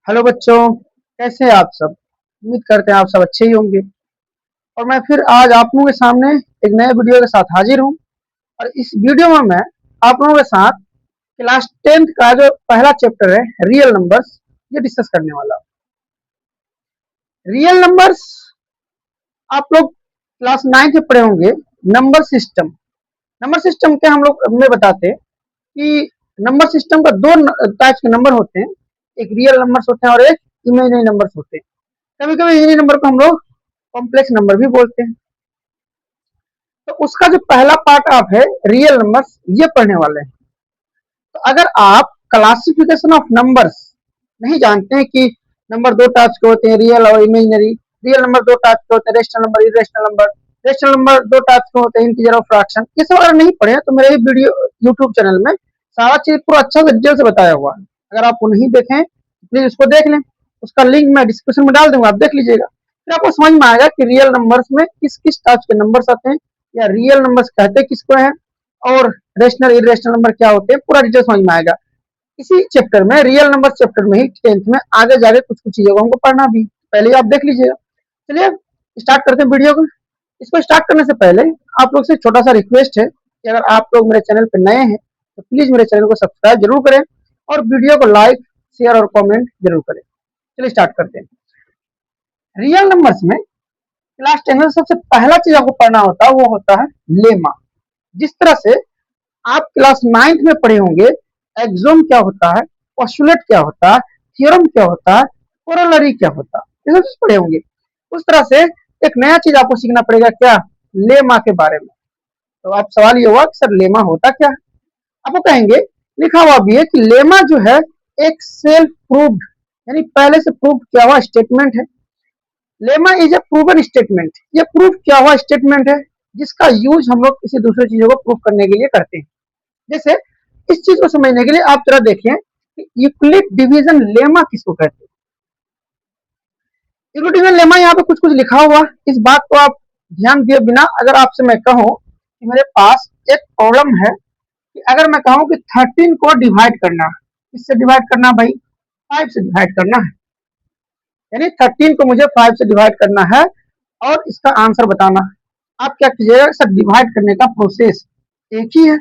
Hello बच्चों, कैसे हैं आप सब। उम्मीद करते हैं आप सब अच्छे ही होंगे। और मैं फिर आज आप लोगों के सामने एक नए वीडियो के साथ हाजिर हूँ। और इस वीडियो में मैं आप लोगों के साथ क्लास 10th का जो पहला चैप्टर है रियल नंबर्स, ये डिस्कस करने वाला हूँ। रियल नंबर्स आप लोग क्लास 9th में पढ़े होंगे। नंबर सिस्टम, नंबर सिस्टम के हम लोग हमें बताते हैं कि नंबर सिस्टम का दो टाइप्स के नंबर होते हैं। एक रियल नंबर्स होते हैं और एक इमेजिनरी नंबर्स होते हैं। कभी कभी इन्हीं नंबर को हम लोग कॉम्प्लेक्स नंबर भी बोलते हैं। तो उसका जो पहला पार्ट आप है रियल नंबर्स, ये पढ़ने वाले हैं। तो अगर आप क्लासिफिकेशन ऑफ नंबर्स नहीं जानते हैं कि नंबर दो टाइप्स के होते हैं, रियल और इमेजिनरी। रियल नंबर दो टाइप्स के होते हैं, rational number, irrational number. Rational number दो टाइप्स के होते हैं, इंटीजर और फ्रैक्शन। ये सब अगर नहीं पढ़े तो मेरे वीडियो यूट्यूब चैनल में सारा चीज पूरा अच्छा से डिटेल से बताया हुआ है। अगर आप नहीं देखें प्लीज उसको देख लें। उसका लिंक मैं डिस्क्रिप्शन में डाल दूंगा, आप देख लीजिएगा। फिर आपको समझ में आएगा कि रियल नंबर्स में किस किस टाइप के नंबर्स आते हैं, या रियल नंबर्स कहते किसको है, और रेशनल इरेशनल नंबर क्या होते हैं, पूरा डिटेल समझ में आएगा। इसी चैप्टर में, रियल नंबर चैप्टर में ही 10th में आगे जाके कुछ कुछ चीजों को हमको पढ़ना भी, पहले ही आप देख लीजिएगा। चलिए स्टार्ट करते हैं वीडियो को। इसको स्टार्ट करने से पहले आप लोग से छोटा सा रिक्वेस्ट है कि अगर आप लोग मेरे चैनल पर नए हैं तो प्लीज मेरे चैनल को सब्सक्राइब जरूर करें और वीडियो को लाइक, शेयर और कमेंट जरूर करें। चलिए स्टार्ट करते हैं। रियल नंबर्स में क्लास 10 में सबसे पहला चीज आपको पढ़ना होता है वो होता है लेमा। जिस तरह से आप क्लास 9th में पढ़े होंगे एक्सोम क्या होता है, पोस्टुलेट क्या होता है, थ्योरम क्या होता है, कोरोलरी क्या होता है, ये सब चीज पढ़े होंगे। उस तरह से एक नया चीज आपको सीखना पड़ेगा, क्या, लेमा के बारे में। तो आप सवाल ये हुआ कि सर लेमा होता क्या है। आपको कहेंगे, लिखा हुआ भी है कि लेमा जो है एक सेल्फ प्रूव्ड, यानी पहले से प्रूव किया हुआ स्टेटमेंट है। Lemma is a proven statement, ये प्रूव किया हुआ स्टेटमेंट है जिसका यूज हम लोग किसी दूसरे चीजों को प्रूव करने के लिए करते हैं। जैसे इस चीज को समझने के लिए आप जरा देखिए कि यूक्लिड डिवीजन लेमा किसको कहते हैं। यूक्लिड डिवीजन लेमा यहाँ पे कुछ कुछ लिखा हुआ, इस बात को आप ध्यान दिए बिना अगर आपसे मैं कहूँ कि मेरे पास एक प्रॉब्लम है कि अगर मैं कहूँ कि 13 को डिवाइड करना, किससे डिवाइड करना भाई, 5 से डिवाइड करना है। यानी 13 को मुझे 5 से डिवाइड करना है और इसका आंसर बताना है। आप क्या कीजिएगा सर, डिवाइड करने का प्रोसेस एक ही है।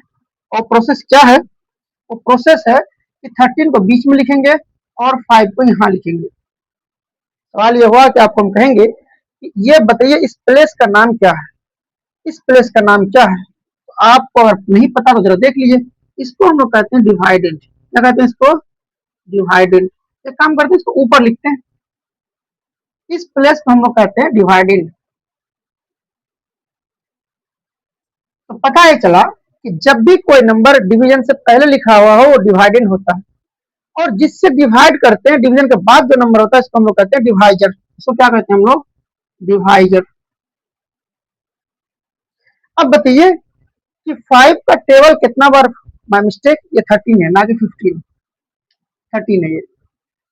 और प्रोसेस क्या है, वो प्रोसेस है कि 13 को बीच में लिखेंगे और 5 को यहाँ लिखेंगे। सवाल ये हुआ कि आपको हम कहेंगे कि ये बताइए इस प्लेस का नाम क्या है, इस प्लेस का नाम क्या है। तो आपको अगर नहीं पता तो जरा देख लीजिए। इसको हम लोग कहते हैं डिवाइडेंट। क्या कहते हैं इसको, डिवाइडेंट। एक काम करते हैं, इसको ऊपर लिखते हैं। इस प्लेस को हम लोग कहते हैं डिवाइडेंट। तो पता है चला कि जब भी कोई नंबर डिवीजन से पहले लिखा हुआ हो वो डिवाइडेंट होता है, और जिससे डिवाइड करते हैं डिवीजन के बाद जो नंबर होता है इसको हम लोग कहते हैं डिवाइजर। इसको क्या कहते हैं हम लोग, डिवाइजर। अब बताइए कि 5 का टेबल कितना बार, बाय मिस्टेक ये 13 है ना कि 15, 13 है ये।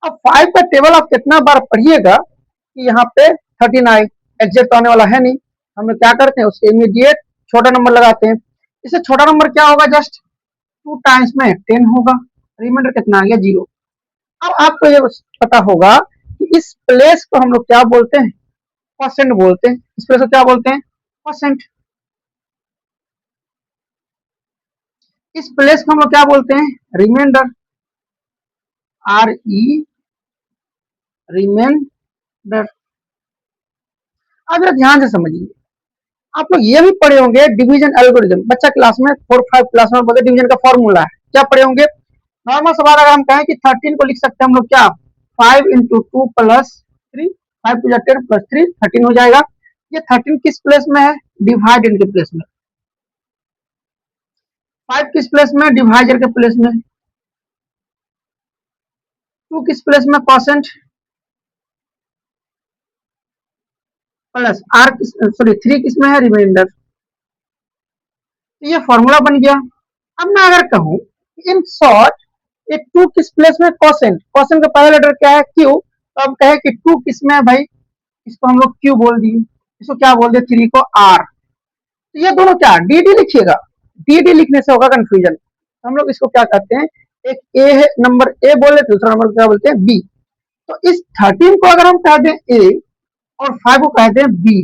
अब 5 का टेबल आप कितना बार पढ़िएगा कि यहाँ पे 13 आए, एग्जैक्ट आने वाला है नहीं। हम क्या करते हैं, उसके इमीडिएट छोटा नंबर लगाते हैं। इससे छोटा नंबर क्या होगा, जस्ट 2 टाइम्स में 10 होगा, रिमाइंडर कितना आ गया, 0। अब आपको ये पता होगा कि इस प्लेस को हम लोग क्या बोलते हैं, परसेंट बोलते हैं। इस प्लेस को क्या बोलते हैं, परसेंट। इस प्लेस को हम लोग क्या बोलते हैं, रिमाइंडर, आर ई, रिमाइंडर। अब ध्यान से समझिए, आप लोग ये भी पढ़े होंगे डिवीजन एल्गोरिथम। बच्चा क्लास में 4-5 क्लास में बोलते डिवीजन का फॉर्मूला है, क्या पढ़े होंगे। नॉर्मल सवाल अगर हम कहें कि 13 को लिख सकते हैं हम लोग क्या, 5 इंटू 2 प्लस 3, 5 टू 10 प्लस 3, 13 हो जाएगा। ये 13 किस प्लेस में है, डिवाइडेंड के प्लेस में। 5 किस प्लेस में, डिवाइजर के प्लेस में। 2 किस प्लेस में, परसेंट, प्लस आर किस, सॉरी 3 किस में है, रिमाइंडर। तो ये फॉर्मूला बन गया। अब मैं अगर कहूं इन शॉर्ट ये 2 किस प्लेस में, कोसेंट। कोसेंट का पहला लेटर क्या है, क्यू। तो अब कहे कि 2 किस में है भाई, इसको हम लोग क्यू बोल दिए। इसको क्या बोल दिए, 3 को आर। तो ये दोनों क्या, डी डी लिखिएगा, डी डी लिखने से होगा कंफ्यूजन। हम लोग इसको क्या कहते हैं, एक ए है, नंबर ए बोले, दूसरा नंबर क्या बोलते हैं बी। तो इस 13 को अगर हम कह दें ए और 5 को कह दें बी,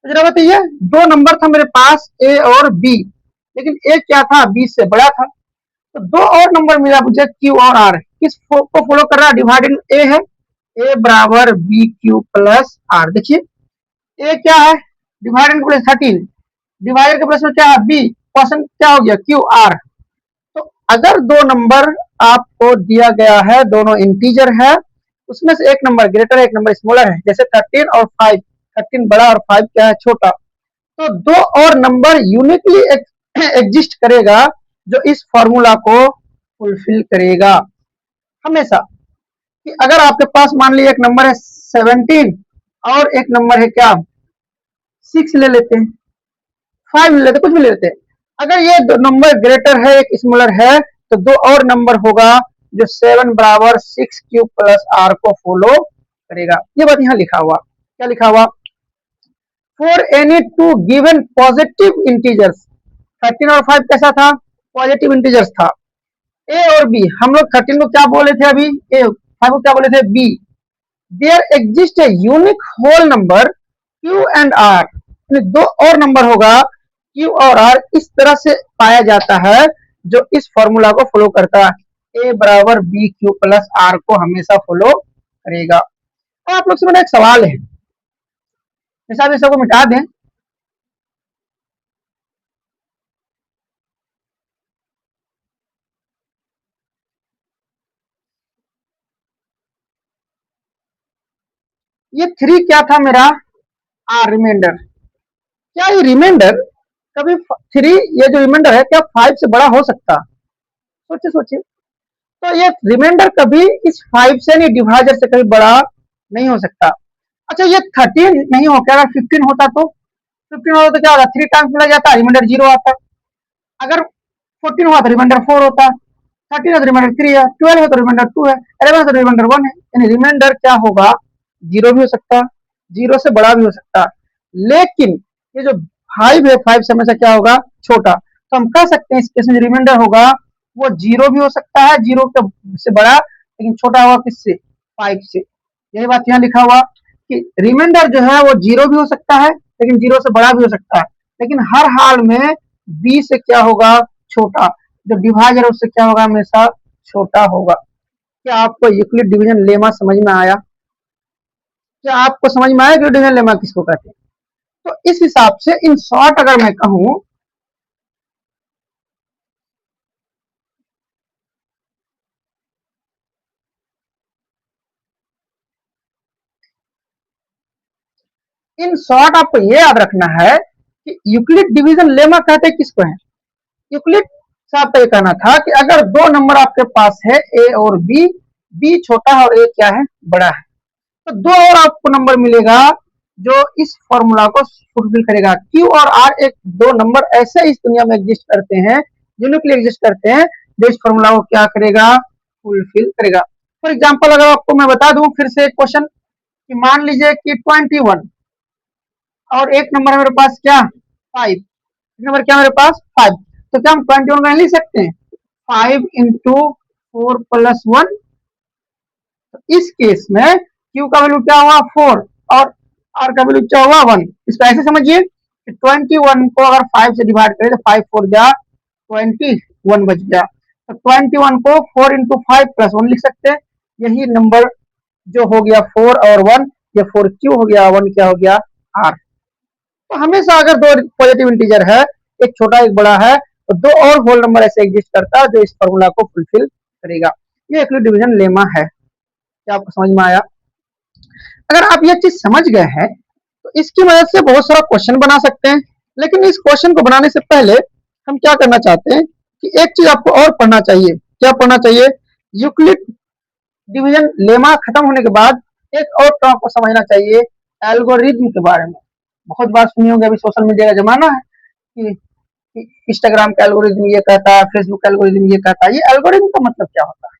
तो जरा बताइए, दो नंबर था मेरे पास ए और बी, लेकिन ए क्या था, बी से बड़ा था। तो दो और नंबर मिला मुझे क्यू और आर, किस को फॉलो कर रहा है, डिवाइडेड ए है, ए बराबर बी क्यू प्लस आर। देखिए ए क्या है, डिवाइडेड प्लस 13, डिवाइडेड के प्लस में क्या है बी, क्वेश्चन क्या हो गया क्यू आर। तो अगर दो नंबर आपको दिया गया है, दोनों इंटीजर है, उसमें से एक नंबर ग्रेटर है, एक नंबर स्मॉलर है, जैसे 13 और 5, 13 बड़ा और 5 क्या है, छोटा, तो दो और नंबर यूनिकली एग्जिस्ट करेगा जो इस फॉर्मूला को फुलफिल करेगा हमेशा। कि अगर आपके पास मान लीजिए एक नंबर है 17 और एक नंबर है क्या 6 ले लेते हैं, 5 ले लेते, कुछ भी ले लेते हैं, अगर ये दो नंबर ग्रेटर है, एक स्मॉलर है, तो दो और नंबर होगा जो 7 बराबर 6 क्यू प्लस आर को फॉलो करेगा। ये बात यहाँ लिखा हुआ, क्या लिखा हुआ, for any two given positive integers, 13 और 5 कैसा था, पॉजिटिव इंटीजर्स था, ए और बी, हम लोग 13 को क्या बोले थे अभी, ए, 5 को क्या बोले थे b, there exist a unique whole number q and r, दो और नंबर होगा क्यू और आर, इस तरह से पाया जाता है जो इस फॉर्मूला को फॉलो करता है, ए बराबर बी क्यू प्लस आर को हमेशा फॉलो करेगा। तो आप लोग से मेरा एक सवाल है, जैसा सबको मिटा दें, ये 3 क्या था मेरा, आर रिमाइंडर, क्या ये रिमाइंडर कभी 3, ये जो रिमाइंडर है क्या 5 से बड़ा हो सकता, सोचिए सोचिए। तो ये रिमाइंडर कभी इस 5 से नहीं, डिवाइजर से कभी बड़ा नहीं हो सकता। अच्छा ये 13 नहीं हो, क्या अगर 15 होता तो, 15 होता तो क्या होता, 3 टाइम्स मिला जाता, रिमाइंडर 0 आता। अगर 14 हुआ तो रिमाइंडर 4 होता, 13 है तो रिमाइंडर 3 है, 12 है तो रिमाइंडर 2 है, 11 है तो रिमाइंडर 1 है, यानी रिमाइंडर क्या होगा, 0 भी हो सकता, 0 से बड़ा भी हो सकता। लेकिन ये जो 5 है, 5 से हमेशा क्या होगा, छोटा, तो हम कह सकते हैं इस केस में जो रिमाइंडर होगा वो 0 भी हो सकता है, 0 से बड़ा, लेकिन छोटा होगा किससे, 5 से। यही बात यहाँ लिखा हुआ कि रिमाइंडर जो है वो 0 भी हो सकता है, लेकिन 0 से बड़ा भी हो सकता है, लेकिन हर हाल में बी से क्या होगा, छोटा, जो डिवाइजर है उससे क्या होगा, हमेशा छोटा होगा। क्या आपको यूक्लिड डिवीजन लेमा समझ में आया, क्या आपको समझ में आया कि डिवीजन लेमा किसको कहते हैं। तो इस हिसाब से इन शॉर्ट अगर मैं कहूं, इन शॉर्ट आपको ये याद रखना है कि यूक्लिड डिवीजन लेमा कहते हैं किसको है। यूक्लिड साहब का ये कहना था कि अगर दो नंबर आपके पास है ए और बी, बी छोटा है और ए क्या है, बड़ा है, तो दो और आपको नंबर मिलेगा जो इस फॉर्मूला को फुलफिल करेगा। क्यू और आर एक दो नंबर ऐसे इस दुनिया में एग्जिस्ट करते हैं, यूनिकली एग्जिस्ट करते हैं, जो इस फॉर्मूला को क्या करेगा, फुलफिल करेगा। फॉर एग्जाम्पल अगर आपको मैं बता दूं फिर से एक क्वेश्चन, कि मान लीजिए कि 21 और एक नंबर है मेरे पास क्या 5, नंबर क्या मेरे पास 5, तो क्या हम 21 का लिख सकते हैं 5 इंटू 4 + 1। तो इस केस में Q का वैल्यू क्या हुआ 4 और R का वैल्यू क्या हुआ 1। इसको ऐसे समझिए कि 21 को अगर 5 से डिवाइड करें तो 5 4 जा 21 बच गया, तो 21 को 4 इंटू 5 + 1 लिख सकते हैं। यही नंबर जो हो गया 4 और 1, ये 4Q हो गया, 1 क्या हो गया R। तो हमेशा अगर दो पॉजिटिव इंटीजर है, एक छोटा एक बड़ा है, तो दो और होल नंबर ऐसे एग्जिस्ट करता है जो इस फॉर्मूला को फुलफिल करेगा। ये यूक्लिड डिवीजन लेमा है। क्या आपको समझ में आया। अगर आप ये चीज समझ गए हैं तो इसकी मदद से बहुत सारा क्वेश्चन बना सकते हैं, लेकिन इस क्वेश्चन को बनाने से पहले हम क्या करना चाहते हैं कि एक चीज आपको और पढ़ना चाहिए। क्या पढ़ना चाहिए, यूक्लिड डिवीजन लेमा खत्म होने के बाद एक और टर्म को समझना चाहिए, एल्गोरिथम के बारे में। बहुत बार सुनी होंगे, अभी सोशल मीडिया का जमाना है कि इंस्टाग्राम का एल्गोरिथम ये कहता है, फेसबुक का एल्गोरिथम ये कहता है। ये एल्गोरिथम का मतलब क्या होता है,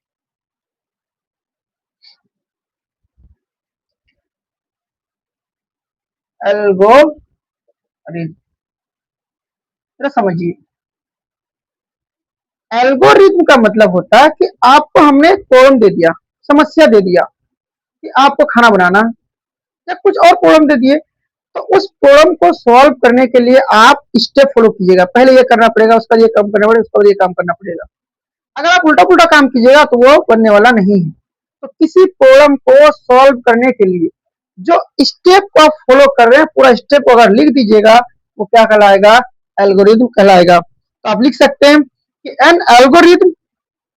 एल्गोरिथम समझिए। एल्गोरिथम का मतलब होता है कि आपको हमने प्रॉब्लम दे दिया, समस्या दे दिया कि आपको खाना बनाना या कुछ और प्रॉब्लम दे दिए, तो उस प्रॉब्लम को सॉल्व करने के लिए आप स्टेप फॉलो कीजिएगा। पहले ये करना पड़ेगा, उसका ये काम करना पड़ेगा, उसका ये काम करना पड़ेगा। अगर आप उल्टा पुल्टा काम कीजिएगा तो वो बनने वाला नहीं है। तो किसी प्रॉब्लम को सॉल्व करने के लिए जो स्टेप को आप फॉलो कर रहे हैं, पूरा स्टेप को अगर लिख दीजिएगा, वो क्या कहलाएगा? एल्गोरिथम कहलाएगा। तो आप लिख सकते हैं कि an algorithm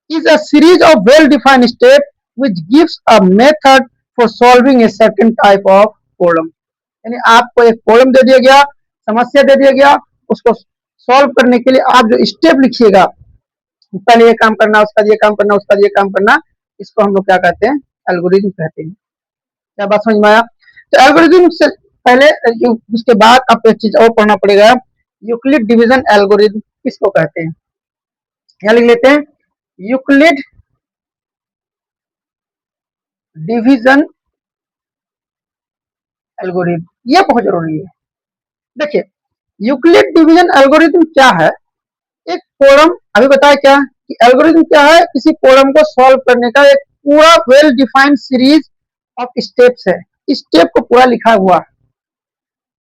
is a series of well-defined steps which gives a method for solving a certain type of problem। यानी आपको एक प्रॉब्लम दे दिया गया, समस्या दे दिया गया, उसको सॉल्व करने के लिए आप जो स्टेप लिखिएगा, पहले ये काम करना, उसका ये काम करना, उसका ये काम करना, इसको हम लोग क्या कहते हैं? एल्गोरिथम कहते हैं। क्या बात समझ में आया? तो एल्गोरिथम से पहले उसके बाद आपको एक चीज और पढ़ना पड़ेगा, यूक्लिड डिवीजन एल्गोरिथम किसको कहते हैं? यहाँ लिख लेते हैं, यूक्लिड डिवीजन एल्गोरिथम, ये बहुत जरूरी है। देखिए, यूक्लिड डिवीजन एल्गोरिथम क्या है? एक प्रॉब्लम, अभी बताया क्या कि एल्गोरिथम क्या है? किसी प्रॉब्लम को सॉल्व करने का एक पूरा well defined series of steps है। स्टेप को पूरा लिखा हुआ है।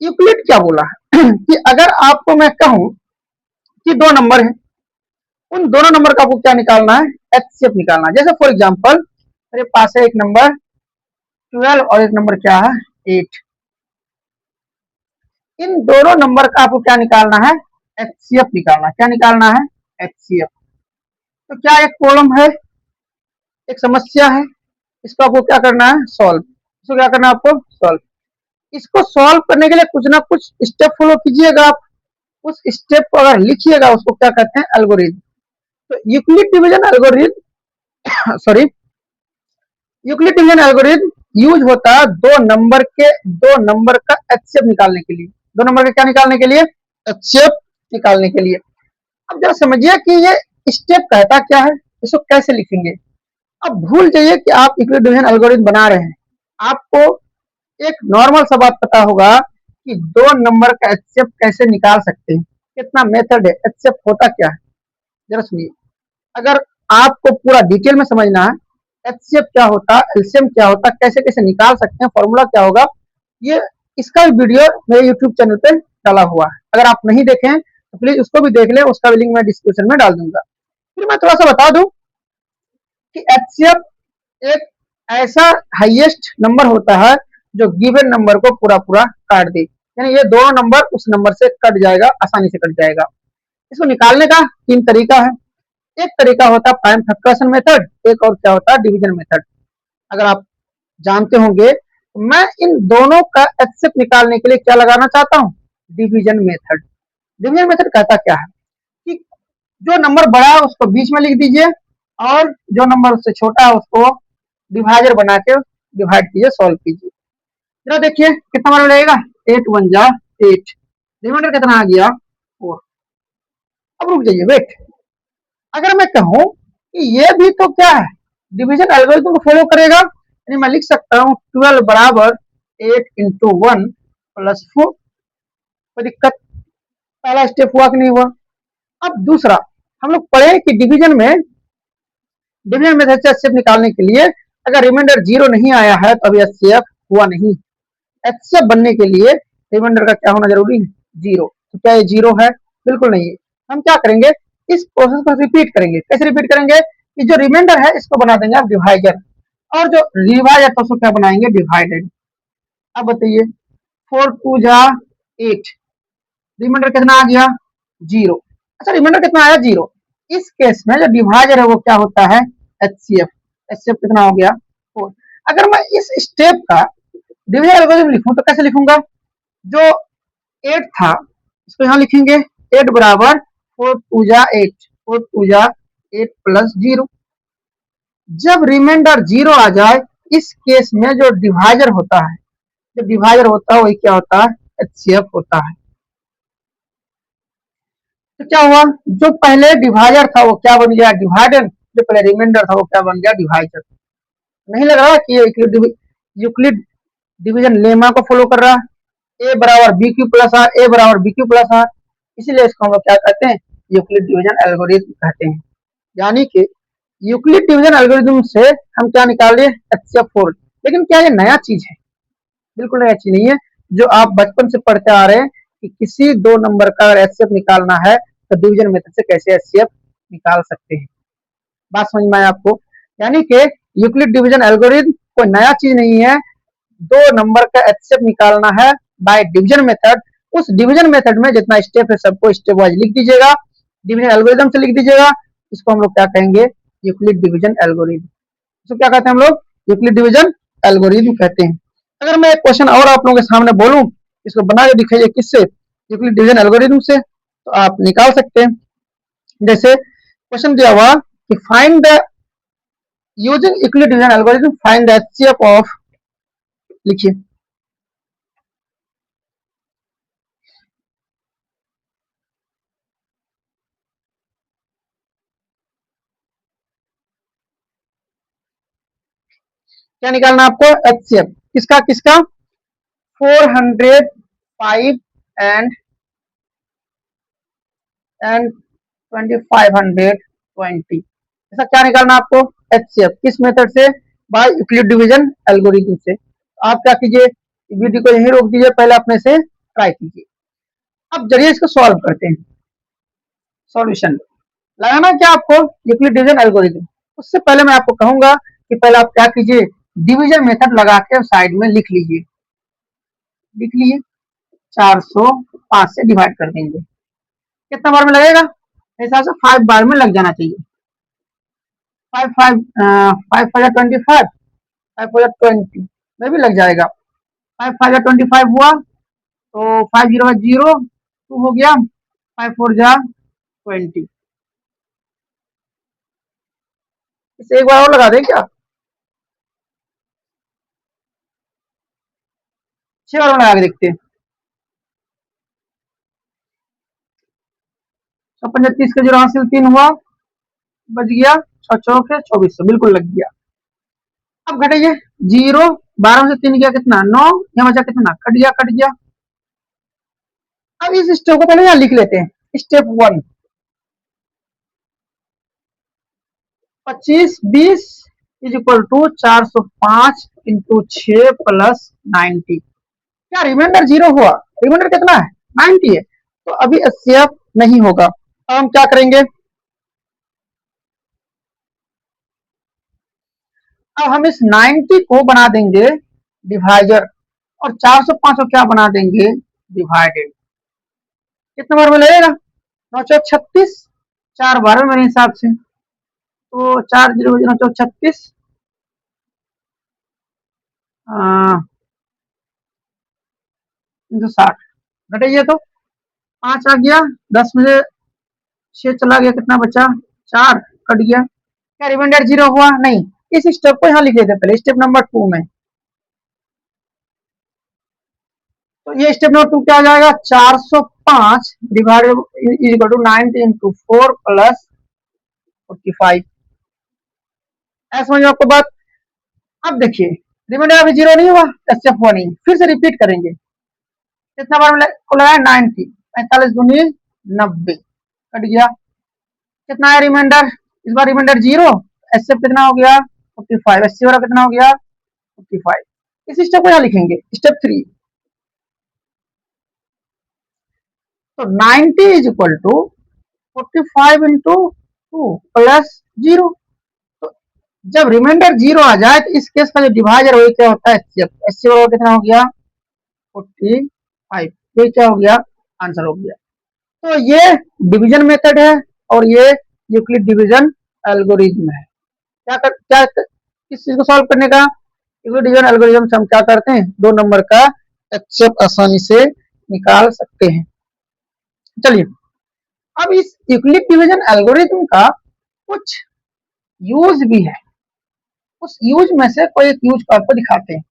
यूक्लिड क्या बोला है कि अगर आपको मैं कहूं कि दो नंबर है, उन दोनों नंबर का आपको क्या निकालना है? एचसीएफ निकालना है। जैसे फॉर एग्जांपल मेरे पास है एक नंबर 12 और एक नंबर क्या है? 8। इन दोनों नंबर का आपको क्या निकालना है? एचसीएफ निकालना। क्या निकालना है? एचसीएफ। तो क्या एक प्रॉब्लम है, एक समस्या है, इसको आपको क्या करना है? सॉल्व। इसको क्या करना है आपको? सॉल्व। इसको सॉल्व करने के लिए कुछ ना कुछ स्टेप फॉलो कीजिएगा आप। उस स्टेप को अगर लिखिएगा, उसको क्या कहते हैं? एल्गोरिथम। तो Euclid division algorithm sorry, Euclid division algorithm use होता है दो नंबर का एचसीएफ निकालने के लिए। दो नंबर का क्या निकालने के लिए? एचसीएफ निकालने के लिए। अब जरा समझिए कि ये स्टेप कहता क्या है, इसको कैसे लिखेंगे। अब भूल जाइए कि आप यूक्लिड डिवीजन एल्गोरिथम बना रहे हैं। आपको एक नॉर्मल सा बात पता होगा कि दो नंबर का एचसीएफ कैसे निकाल सकते हैं, कितना मेथड है, एचसीएफ होता क्या है। जरा सुनिए, अगर आपको पूरा डिटेल में समझना है, एचसीएफ क्या होता है, एलसीएम क्या होता है, कैसे कैसे निकाल सकते हैं, फॉर्मूला क्या होगा, ये इसका वीडियो मेरे यूट्यूब चैनल पे डाला हुआ है। अगर आप नहीं देखें तो प्लीज उसको भी देख लें, उसका भी लिंक मैं डिस्क्रिप्शन में डाल दूंगा। फिर मैं थोड़ा सा बता दूं कि एचसीएफ एक ऐसा हाईएस्ट नंबर होता है जो गिवन नंबर को पूरा पूरा काट दे। यानी ये दोनों नंबर उस नंबर से कट जाएगा, आसानी से कट जाएगा। इसको निकालने का तीन तरीका है। एक तरीका होता है प्राइम फैक्टराइजेशन मेथड, एक और क्या होता है? Division method. अगर आप जानते होंगे तो मैं इन दोनों का एचसीएफ निकालने के लिए क्या लगाना चाहता हूँ? Division method. डिवीजन मेथड कहता क्या है कि जो नंबर बड़ा है उसको बीच में लिख दीजिए और जो नंबर उससे छोटा है उसको डिवाइजर बना के डिवाइड कीजिए, सॉल्व कीजिए। जरा देखिए कितना बार लगेगा? 8 1 जा 8। रिमाइंडर कितना आ गया? 4। अब रुक जाइए, वेट। अगर मैं कहूं कि ये भी तो क्या है? डिवीजन एल्गोरिथम को फॉलो करेगा, यानी मैं लिख सकता हूं 12 बराबर 8 इंटू 1 प्लस 4। कोई दिक्कत? पहला स्टेप हुआ कि नहीं हुआ? अब दूसरा, हम लोग पढ़े कि डिवीजन मेथड से एचसीएफ निकालने के लिए अगर रिमाइंडर 0 नहीं आया है तो अभी एचसीएफ हुआ नहीं। एचसीएफ बनने के लिए रिमाइंडर का क्या होना जरूरी है? 0। तो क्या ये 0 है? बिल्कुल नहीं है। हम क्या करेंगे, इस प्रोसेस को रिपीट करेंगे। कैसे रिपीट करेंगे कि जो रिमाइंडर है इसको बना देंगे आप डिवाइजर, और जो डिवाइजर तो उसको क्या बनाएंगे? डिवाइडेड। अब बताइए 4 2 जा 8, रिमाइंडर कितना आ गया? 0। अच्छा, रिमाइंडर कितना आया? 0। इस केस में जो डिवाइजर है वो क्या होता है? एचसीएफ। एचसीएफ कितना हो गया? 4। अगर मैं इस स्टेप का डिवीजन एल्गोरिथम लिखूं तो कैसे लिखूंगा? जो 8 था इसको यहां लिखेंगे, 8 बराबर 4 2 जा 8, 4 2 जा 8 प्लस 0। जब रिमाइंडर 0 आ जाए, इस केस में जो डिवाइजर होता है, वही क्या होता है? एचसीएफ होता है। तो क्या हुआ? जो पहले डिवाइजर था वो क्या बन गया? डिवाइडर। जो पहले रिमाइंडर था वो क्या बन गया? डिवाइजर। नहीं लग रहा कि यूक्लिड डिवीजन लेमा को फॉलो कर रहा है? ए बराबर बी क्यू प्लस आर, ए बराबर बी क्यू प्लस आर। इसीलिए इसको हम लोग क्या कहते हैं? यूक्लिड डिवीजन एल्गोरिथम कहते हैं। यानी कि यूक्लिड डिवीजन एल्गोरिथम से हम क्या निकाल रहे हैं, HCF4। लेकिन क्या ये नया चीज है? बिल्कुल नया चीज नहीं है। जो आप बचपन से पढ़ते आ रहे हैं कि किसी दो नंबर का अगर HCF निकालना है तो डिवीजन मेथड से कैसे HCF निकाल सकते हैं। बात समझ में आया आपको? यानी कि यूक्लिड डिवीजन एल्गोरिथम कोई नया चीज नहीं है। दो नंबर का HCF निकालना है बाय डिवीजन मेथड। उस डिवीजन मेथड में जितना स्टेप है सबको स्टेप वाइज लिख दीजिएगा, डिवीजन एल्गोरिथम से लिख दीजिएगा। इसको हम लोग क्या कहेंगे, यूक्लिड डिवीजन एल्गोरिथम। इसको क्या कहते हैं हम लोग, यूक्लिड डिवीजन एल्गोरिथम कहते हैं। अगर मैं एक क्वेश्चन और आप लोगों के सामने बोलूं, इसको बना के दिखाइए किससे, यूक्लिड डिवीजन एल्गोरिथम से, तो आप निकाल सकते हैं। जैसे क्वेश्चन दिया हुआ कि find the using Euclid division algorithm find the HCF of, लिखिए। क्या निकालना आपको, HCF किसका किसका, 405 एंड 2520, ऐसा क्या निकालना आपको, HCF किस मेथड से, बाय यूक्लिड डिवीजन एल्गोरिथम से। आप क्या कीजिए, वीडियो को यहीं रोक दीजिए, पहले अपने से ट्राई कीजिए। अब जरिए इसको सॉल्व करते हैं। सॉल्यूशन लगाना क्या आपको, यूक्लिड डिवीजन एल्गोरिथम। उससे पहले मैं आपको कहूंगा कि पहले आप क्या कीजिए, डिवीजन मेथड लगा के साइड में लिख लीजिए। लिख लीजिए, 405 से डिवाइड कर देंगे, कितना बार में लगेगा, हिसाब से 5 बार में लग जाना चाहिए। 5 5 5 5 25, 5 में भी लग जाएगा। 5 5 25 हुआ तो 5 0 0 2 हो गया, 5 4 20। इसे एक बार और लगा दें क्या, 6 बार में लगा के देखते हैं। 35 का 0 हासिल 3 हुआ, बच गया 6 चौके 24, बिल्कुल लग गया। अब घटेंगे 0, 12 में से 3 गया कितना 9, यहाँ बचा कितना, कट गया। अब इस स्टेप को पहले यहाँ लिख लेते हैं। Step 1, 25 20 is equal to 405 into 6 plus 90। क्या रिमाइंडर 0 हुआ, रिमाइंडर कितना है 90 है, तो अभी HCF नहीं होगा। अब हम क्या करेंगे, अब हम इस 90 को बना देंगे डिवाइजर, और 405 को क्या बना देंगे, डिवाइडेड। कितने बार में लगेगा, 9 चौक 36, 4 बार में मेरे हिसाब से, तो 4 0 9 चौक 36, 360 घटाइए तो 5 आ गया, 10 में से 6 चला गया, कितना बचा 4, कट गया। क्या रिमाइंडर 0 हुआ, नहीं। इस स्टेप को यहाँ लिख लेते पहले, स्टेप नंबर 2 में। तो ये स्टेप नंबर 2 क्या आ जाएगा, 405 divided is equal to 90 into 4 plus 45। ऐसा समझ में आपको बात। अब देखिए, रिमाइंडर अभी 0 नहीं हुआ, HCF हुआ नहीं, फिर से रिपीट करेंगे। कितना बार में को लगाया 90, 45 दूनी 90, कट गया। कितना है रिमाइंडर, इस बार रिमाइंडर 0, HCF कितना हो गया 45, 80 वाला कितना हो गया 55। इस स्टेप को यहाँ लिखेंगे, स्टेप 3। तो 90 is equal to 45 into 2 plus 0। तो जब रिमाइंडर 0 आ जाए तो इस केस का जो डिवाइजर वही क्या होता है, HCF। HCF कितना हो गया 45, ये क्या हो गया, आंसर हो गया। तो ये डिवीजन मेथड है और ये यूक्लिड डिवीजन एल्गोरिज्म है। क्या किस चीज को सॉल्व करने का, यूक्लिड डिवीजन एल्गोरिज्म से हम क्या करते हैं, दो नंबर का HCF आसानी से निकाल सकते हैं। चलिए, अब इस यूक्लिड डिवीजन एल्गोरिथम का कुछ यूज भी है। उस यूज में से कोई एक यूज को आपको दिखाते हैं।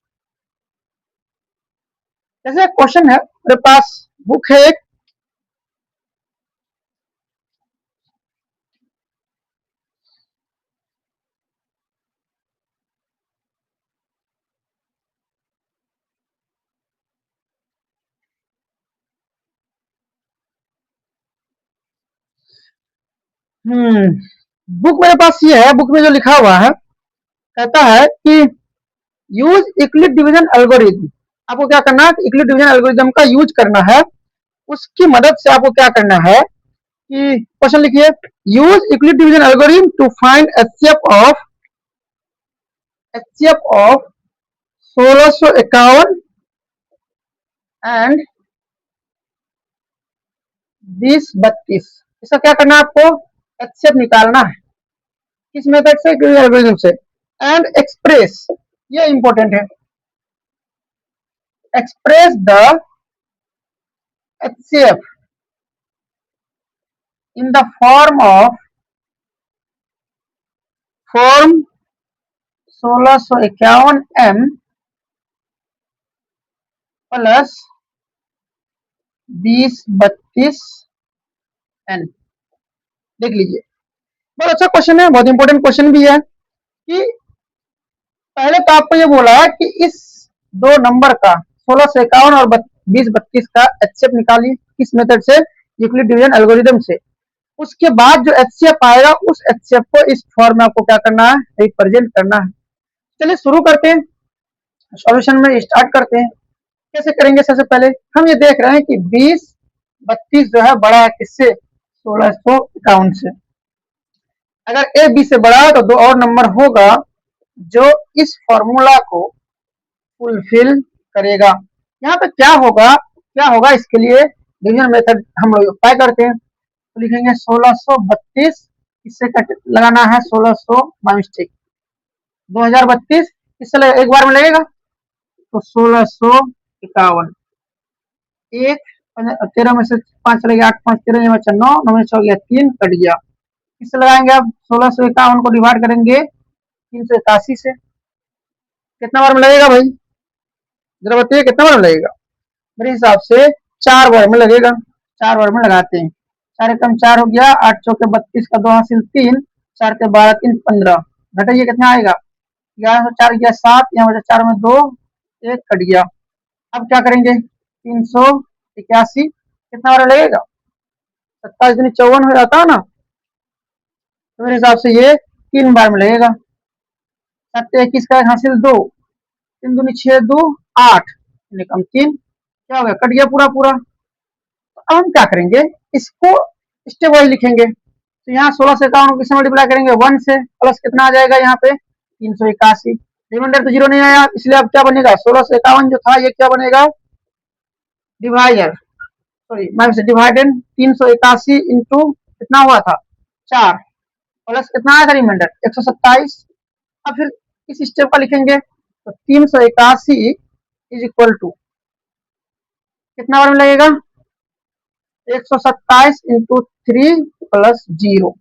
जैसे क्वेश्चन है मेरे पास, बुक है एक, बुक मेरे पास ये है, बुक में जो लिखा हुआ है कहता है कि यूज यूक्लिड डिवीजन एल्गोरिथम। आपको क्या करना है, यूक्लिड डिवीजन एल्गोरिथम का यूज करना है। उसकी मदद से आपको क्या करना है कि क्वेश्चन लिखिए, use Euclid division algorithm to find HCF of 1651 and 2032। इसका क्या करना है, आपको एचसीएफ निकालना है। किस मेथड से, एल्गोरिथम से। एंड एक्सप्रेस, ये इंपॉर्टेंट है, express the HCF in the form 1651 m plus 2032 n। देख लीजिए, बहुत अच्छा क्वेश्चन है, बहुत इंपॉर्टेंट क्वेश्चन भी है कि पहले तो आपको ये बोला है कि इस दो नंबर का 1651 और 2032 का एचसीएफ निकालिए। किस मेथड से, यूक्लिड डिवीजन एल्गोरिथम से। उसके बाद जो एचसीएफ आएगा उस एचसीएफ को इस फॉर्म में आपको क्या करना है, रिप्रेजेंट करना है। चलिए शुरू करते हैं, सॉल्यूशन में स्टार्ट करते हैं। कैसे करेंगे, सबसे पहले हम ये देख रहे हैं कि 2032 जो है बड़ा है किससे, 1651 से। अगर ए बी से बड़ा है तो दो और नंबर होगा जो इस फॉर्मूला को फुलफिल करेगा। यहाँ पे क्या होगा इसके लिए डिवीजन मेथड हम लोग अप्लाई करते हैं। तो लिखेंगे 1632, इससे लगाना है 1600 मिस्टेक 2032, इससे एक बार में लगेगा तो 1651। एक 13 में से 5 चले गया, 8 5 13 में बचा 9, 9 में 6 गया 3, कट गया। इससे लगाएंगे अब 1651 को डिवाइड करेंगे 381 से, कितना बार में लगेगा भाई, जरा बताइए कितना बार में लगेगा। मेरे हिसाब से 4 बार में लगेगा, 4 बार में लगाते हैं। 4 कम 4 हो गया, 8 चौके 32 का 2 हासिल 3, 4 के 12 3 15, घटाइए कितना आएगा, 11 से 4 गया 7, यहाँ बचा 4 में 2, 1 कट गया। अब क्या करेंगे, 381 कितना बार लगेगा, 27 दिन 54 हो जाता है ना, तो मेरे हिसाब से ये 3 बार में लगेगा। 7 21 का हासिल 2, 3 दूनी 6 2 8, कम 3, क्या हो गया, कट गया पूरा पूरा। तो अब हम क्या करेंगे, इसको स्टेप वाइज लिखेंगे। तो यहाँ 16 से 51 किससे मल्टीप्लाई करेंगे, 1 से, प्लस कितना आ जाएगा यहाँ पे 381। रिमाइंडर तो जीरो नहीं आया, इसलिए अब क्या बनेगा, 16 से 51 जो था ये क्या बनेगा, डिवाइडर, सॉरी मैं से डिवाइडेड 381 इंटू कितना हुआ था 4, प्लस कितना आया था रिमाइंडर 127। अब फिर इस स्टेप का लिखेंगे तो 381 इज इक्वल टू कितना बार में लगेगा, 127 इंटू 3 प्लस 0।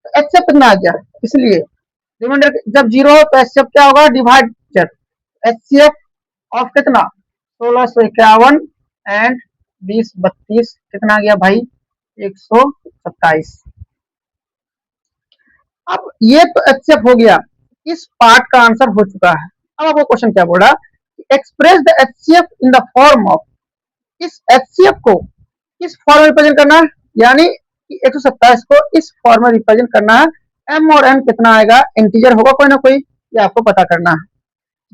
तो एचसीएफ कितना आ गया, इसलिए रिमाइंडर जब 0 हो तो एचसीएफ क्या होगा, डिवाइडर। एचसीएफ ऑफ कितना 1651 एंड 2032 कितना आ गया भाई, 127। अब ये तो एचसीएफ हो गया, इस पार्ट का आंसर हो चुका है। अब आपको क्वेश्चन क्या बोला, express the HCF in the form of, इस एचसीएफ को किस फॉर्म में रिप्रेजेंट करना है, यानी 127 को इस फॉर्म में रिप्रेजेंट करना है। एम और एन कितना आएगा, इंटीजर होगा कोई ना कोई, ये आपको पता करना है।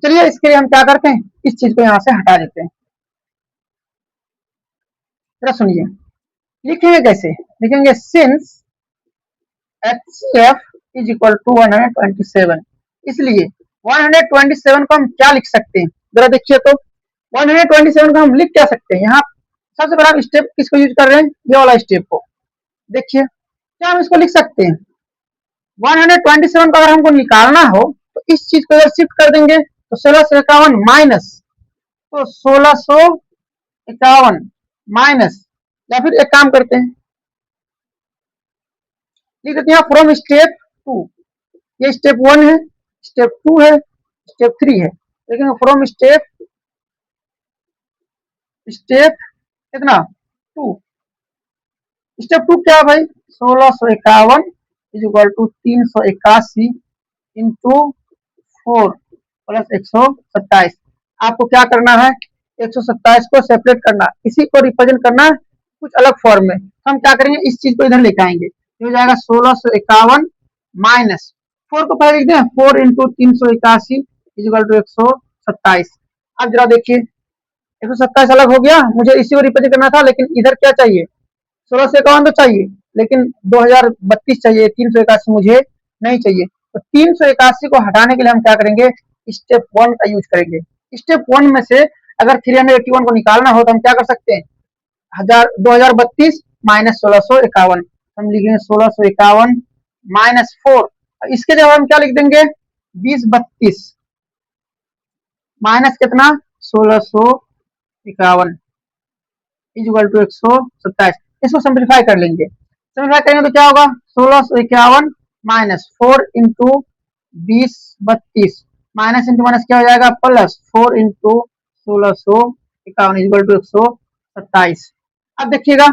चलिए इसके लिए हम क्या करते हैं, इस चीज को यहां से हटा देते हैं। जरा सुनिए, लिखेंगे कैसे, लिखेंगे since HCF is equal to 127, इसलिए 127 को हम क्या लिख सकते हैं, जरा देखिए तो 127 को हम लिख क्या सकते हैं। यहाँ सबसे बड़ा स्टेप किसको यूज कर रहे हैं, ये वाला स्टेप को देखिए, क्या हम इसको लिख सकते हैं 127 को अगर हमको निकालना हो तो इस चीज को अगर शिफ्ट कर देंगे तो 1651 माइनस, तो 1651 माइनस, या फिर एक काम करते हैं लिख देते हैं फ्रॉम स्टेप 2, ये स्टेप 1 है, स्टेप 2 है, स्टेप 3 है, लेकिन फ्रॉम स्टेप कितना 2, स्टेप 2 क्या है भाई, 1651 is equal to 381 into 4 plus 127। आपको क्या करना है, 127 को सेपरेट करना, इसी को रिप्रेजेंट करना कुछ अलग फॉर्म में। हम क्या करेंगे, इस चीज को इधर लेके आएंगे, हो जाएगा 1651 माइनस 4 को पहले लिखते हैं, 4 इंटू 381 इजिकल टू 127। अब जरा देखिए 127 अलग हो गया, मुझे इसी को रिप्रेजेंट करना था, लेकिन इधर क्या चाहिए, 1651 तो चाहिए, लेकिन 2032 चाहिए, 381 मुझे नहीं चाहिए। तो 381 को हटाने के लिए हम क्या करेंगे, स्टेप 1 का यूज करेंगे। स्टेप 1 में से अगर 381 को निकालना हो तो हम क्या कर सकते हैं, 2032 माइनस 1651, हम लिखेंगे 1651 माइनस 4, इसके जगह हम क्या लिख देंगे, 2032 माइनस कितना, 1651 इक्वल टू 127। इसको सिंप्लीफाई कर लेंगे, सिंप्लीफाई करेंगे तो क्या होगा, 1651 minus 4 into 2032 minus into minus क्या हो जाएगा, प्लस 4 इंटू 1651 इक्वल टू 127। अब देखिएगा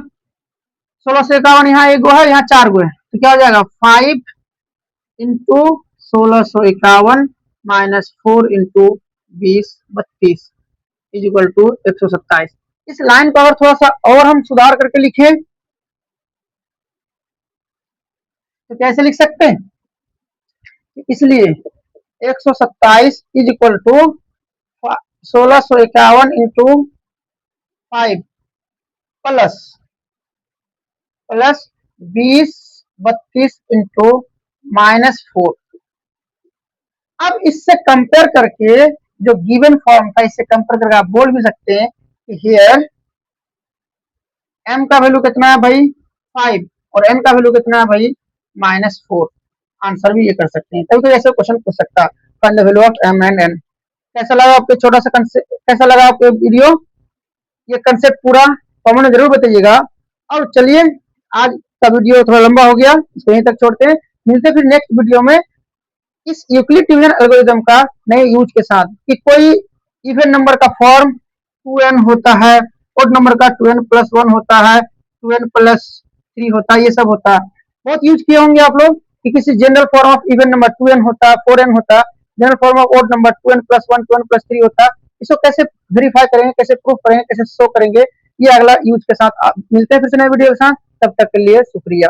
1651 यहाँ एक गो है, यहाँ 4 गो है, तो क्या हो जाएगा, 5 into 1651 minus 4 into 2032 equal to 127। इस लाइन को अगर थोड़ा सा और हम सुधार करके लिखें तो कैसे लिख सकते हैं, इसलिए 127 is equal to 1651 into 5 plus 2032 into -4। अब इससे कंपेयर करके जो गिवन फॉर्म था, इससे कंपेयर करके आप बोल भी सकते हैं कि हियर m का वैल्यू कितना है भाई 5 और n का वैल्यू कितना है भाई -4। आंसर भी ये कर सकते हैं, कभी ऐसे क्वेश्चन पूछ सकता है, find the value of m and n। कैसा लगा आपको छोटा सा कैसा लगा आपको वीडियो, ये कंसेप्ट पूरा कमेंट में जरूर बताइएगा। और चलिए आज का वीडियो थोड़ा लंबा हो गया, इसको यहीं तक छोड़ते हैं, मिलते फिर नेक्स्ट वीडियो में इस यूक्लिड डिवीजन एल्गोरिथम का नए यूज के साथ, कि कोई इवन नंबर का फॉर्म 2n होता है, ओड नंबर का 2n प्लस 1 होता है, 2n प्लस 3 होता है, ये सब होता है, बहुत यूज किए होंगे आप लोग, कि किसी general form of even number 2n होता है, 4n होता है, general form of odd number 2n plus 1 2n plus 3 होता है। इसको कैसे वेरीफाई करेंगे, कैसे प्रूफ करेंगे, कैसे शो करेंगे, ये अगला यूज के साथ मिलते हैं फिर से नए वीडियो के साथ, तब तक के लिए शुक्रिया।